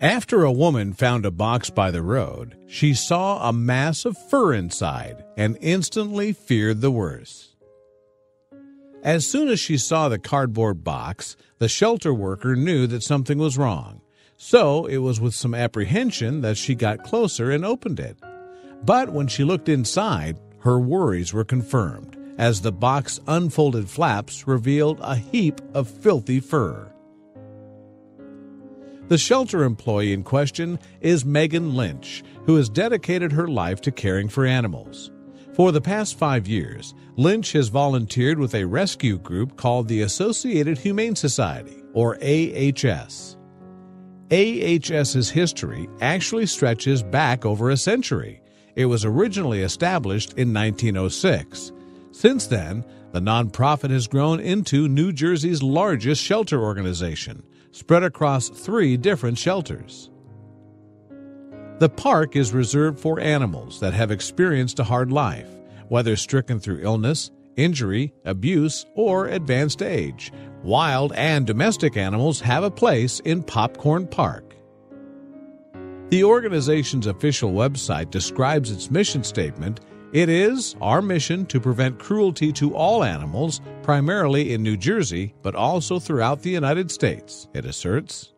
After a woman found a box by the road, she saw a mass of fur inside and instantly feared the worst. As soon as she saw the cardboard box, the shelter worker knew that something was wrong. So it was with some apprehension that she got closer and opened it. But when she looked inside, her worries were confirmed, as the box unfolded flaps revealed a heap of filthy fur. The shelter employee in question is Megan Lynch, who has dedicated her life to caring for animals. For the past 5 years, Lynch has volunteered with a rescue group called the Associated Humane Society, or AHS. AHS's history actually stretches back over a century. It was originally established in 1906. Since then, the nonprofit has grown into New Jersey's largest shelter organization, spread across 3 different shelters. The park is reserved for animals that have experienced a hard life, whether stricken through illness, injury, abuse, or advanced age. Wild and domestic animals have a place in Popcorn Park. The organization's official website describes its mission statement. It is our mission to prevent cruelty to all animals, primarily in New Jersey, but also throughout the United States, it asserts.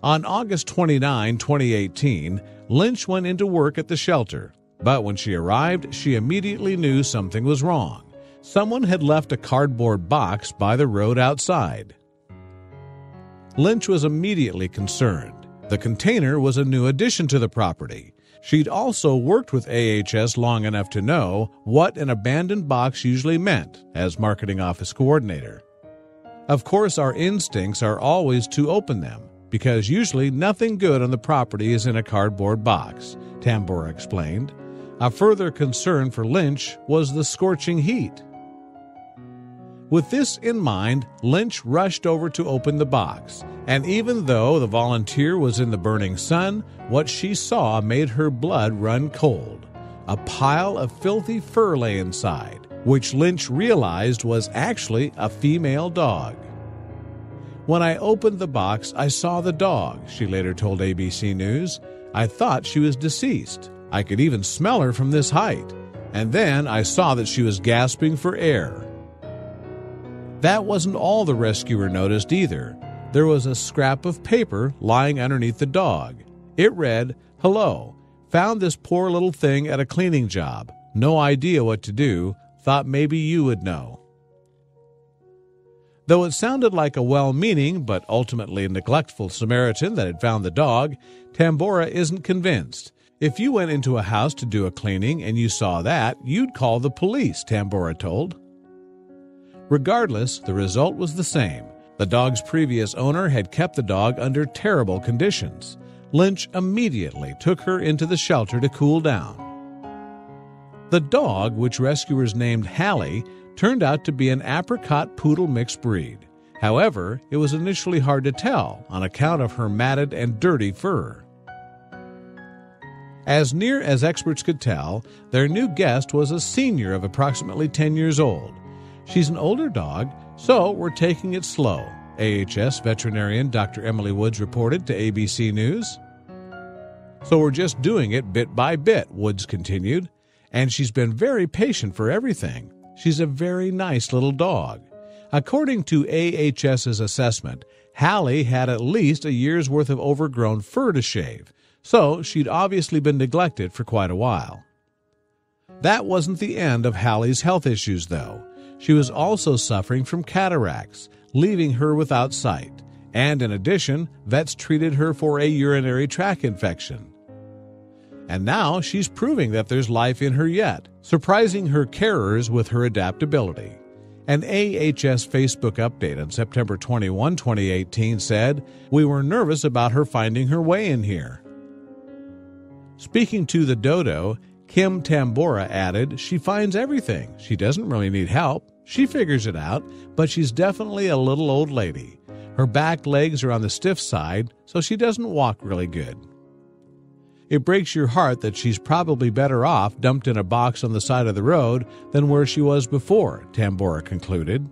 On August 29, 2018, Lynch went into work at the shelter, but when she arrived, she immediately knew something was wrong. Someone had left a cardboard box by the road outside. Lynch was immediately concerned. The container was a new addition to the property. She'd also worked with AHS long enough to know what an abandoned box usually meant as marketing office coordinator. Of course, our instincts are always to open them, because usually nothing good on the property is in a cardboard box, Tambora explained. A further concern for Lynch was the scorching heat. With this in mind, Lynch rushed over to open the box, and even though the volunteer was in the burning sun, what she saw made her blood run cold. A pile of filthy fur lay inside, which Lynch realized was actually a female dog. When I opened the box, I saw the dog, she later told ABC News. I thought she was deceased. I could even smell her from this height. And then I saw that she was gasping for air. That wasn't all the rescuer noticed either. There was a scrap of paper lying underneath the dog. It read, "Hello, found this poor little thing at a cleaning job. No idea what to do. Thought maybe you would know." Though it sounded like a well-meaning but ultimately neglectful Samaritan that had found the dog, Tambora isn't convinced. If you went into a house to do a cleaning and you saw that, you'd call the police, Tambora told. Regardless, the result was the same. The dog's previous owner had kept the dog under terrible conditions. Lynch immediately took her into the shelter to cool down. The dog, which rescuers named Hallie, turned out to be an apricot poodle mixed breed. However, it was initially hard to tell on account of her matted and dirty fur. As near as experts could tell, their new guest was a senior of approximately 10 years old. She's an older dog, so we're taking it slow, AHS veterinarian Dr. Emily Woods reported to ABC News. So we're just doing it bit by bit, Woods continued, and she's been very patient for everything. She's a very nice little dog. According to AHS's assessment, Hallie had at least a year's worth of overgrown fur to shave, so she'd obviously been neglected for quite a while. That wasn't the end of Hallie's health issues, though. She was also suffering from cataracts, leaving her without sight. And in addition, vets treated her for a urinary tract infection. And now she's proving that there's life in her yet, surprising her carers with her adaptability. An AHS Facebook update on September 21, 2018 said, "We were nervous about her finding her way in here." Speaking to the Dodo, Kim Tambora added, "She finds everything. She doesn't really need help. She figures it out, but she's definitely a little old lady. Her back legs are on the stiff side, so she doesn't walk really good." It breaks your heart that she's probably better off dumped in a box on the side of the road than where she was before, Tambora concluded.